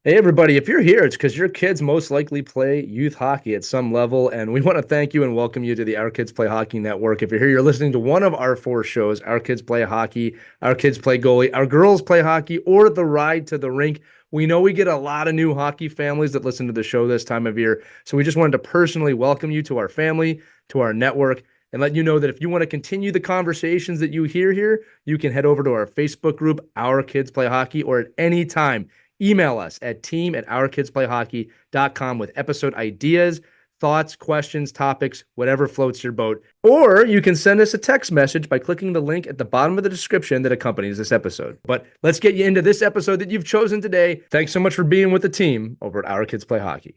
Hey everybody, if you're here, it's because your kids most likely play youth hockey at some level, and we want to thank you and welcome you to the Our Kids Play Hockey Network. If you're here, you're listening to one of our four shows, Our Kids Play Hockey, Our Kids Play Goalie, Our Girls Play Hockey, or The Ride to the Rink. We know we get a lot of new hockey families that listen to the show this time of year, so we just wanted to personally welcome you to our family, to our network, and let you know that if you want to continue the conversations that you hear here, you can head over to our Facebook group, Our Kids Play Hockey, or at any time email us at team@ourkidsplayhockey.com with episode ideas, thoughts, questions, topics, whatever floats your boat. Or you can send us a text message by clicking the link at the bottom of the description that accompanies this episode. But let's get you into this episode that you've chosen today. Thanks so much for being with the team over at Our Kids Play Hockey.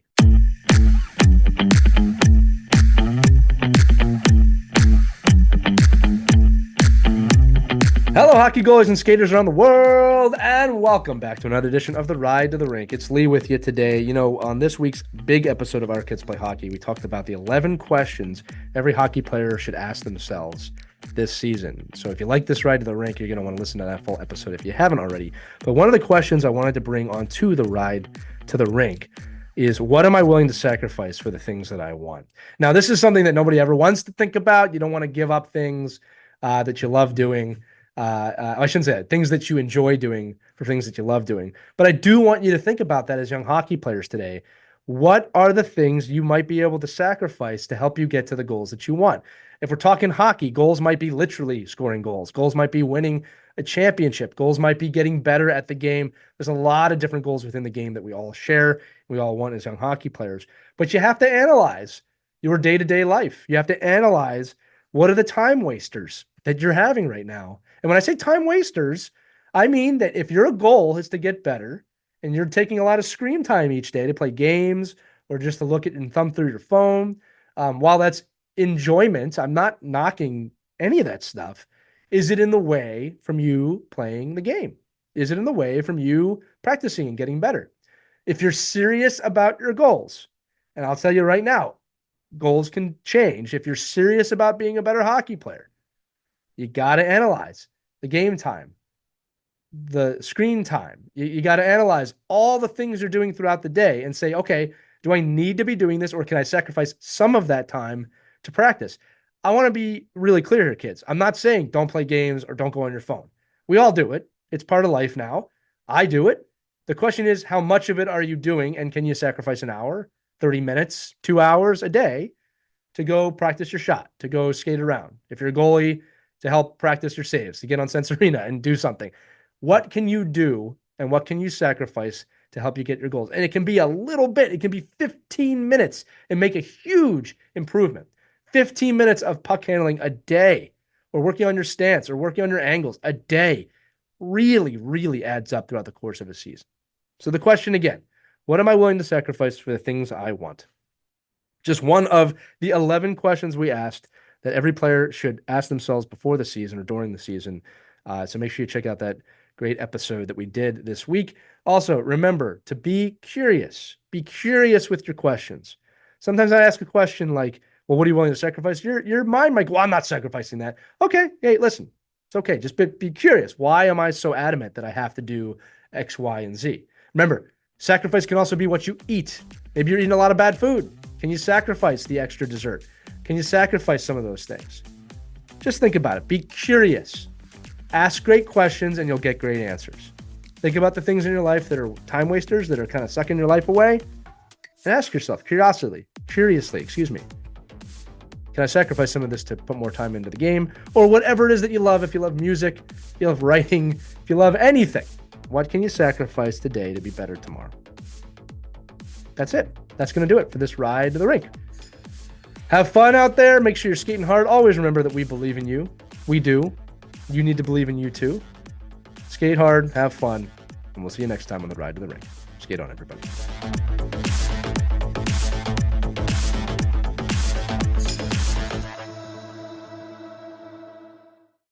Hello, hockey goalies and skaters around the world, and welcome back to another edition of The Ride to the Rink. It's Lee with you today. You know, on this week's big episode of Our Kids Play Hockey, we talked about the 11 questions every hockey player should ask themselves this season. So if you like this Ride to the Rink, you're going to want to listen to that full episode if you haven't already. But one of the questions I wanted to bring onto the Ride to the Rink is, what am I willing to sacrifice for the things that I want? Now, this is something that nobody ever wants to think about. You don't want to give up things that you love doing. I shouldn't say that, things that you enjoy doing for things that you love doing. But I do want you to think about that as young hockey players today. What are the things you might be able to sacrifice to help you get to the goals that you want? If we're talking hockey, goals might be literally scoring goals. Goals might be winning a championship. Goals might be getting better at the game. There's a lot of different goals within the game that we all share, we all want as young hockey players. But you have to analyze your day-to-day life. You have to analyze, what are the time wasters that you're having right now? And when I say time wasters, I mean that if your goal is to get better and you're taking a lot of screen time each day to play games or just to look at and thumb through your phone, while that's enjoyment, I'm not knocking any of that stuff. Is it in the way from you playing the game? Is it in the way from you practicing and getting better? If you're serious about your goals, and I'll tell you right now, goals can change. If you're serious about being a better hockey player, you got to analyze the game time, the screen time. You got to analyze all the things you're doing throughout the day and say, okay, do I need to be doing this, or can I sacrifice some of that time to practice? I want to be really clear here, kids. I'm not saying don't play games or don't go on your phone. We all do it. It's part of life now. I do it. The question is, how much of it are you doing, and can you sacrifice an hour, 30 minutes, 2 hours a day to go practice your shot, to go skate around? If you're a goalie, to help practice your saves, to get on Sense Arena and do something. What can you do and what can you sacrifice to help you get your goals? And it can be a little bit. It can be 15 minutes and make a huge improvement. 15 minutes of puck handling a day, or working on your stance, or working on your angles a day, really, really adds up throughout the course of a season. So the question again, what am I willing to sacrifice for the things I want? Just one of the 11 questions we asked that every player should ask themselves before the season or during the season. So make sure you check out that great episode that we did this week. Also, remember to be curious. Be curious with your questions. Sometimes I ask a question like, well, what are you willing to sacrifice? Your mind might go, well, I'm not sacrificing that. Okay, hey, listen, it's okay. Just be curious. Why am I so adamant that I have to do X, Y, and Z? Remember, sacrifice can also be what you eat. Maybe you're eating a lot of bad food. Can you sacrifice the extra dessert? Can you sacrifice some of those things? Just think about it. Be curious. Ask great questions and you'll get great answers. Think about the things in your life that are time wasters, that are kind of sucking your life away, and ask yourself curiously, can I sacrifice some of this to put more time into the game? Or whatever it is that you love. If you love music, if you love writing, if you love anything, what can you sacrifice today to be better tomorrow? That's it. That's going to do it for this Ride to the Rink. Have fun out there. Make sure you're skating hard. Always remember that we believe in you. We do. You need to believe in you too. Skate hard, have fun, and we'll see you next time on the Ride to the Rink. Skate on, everybody.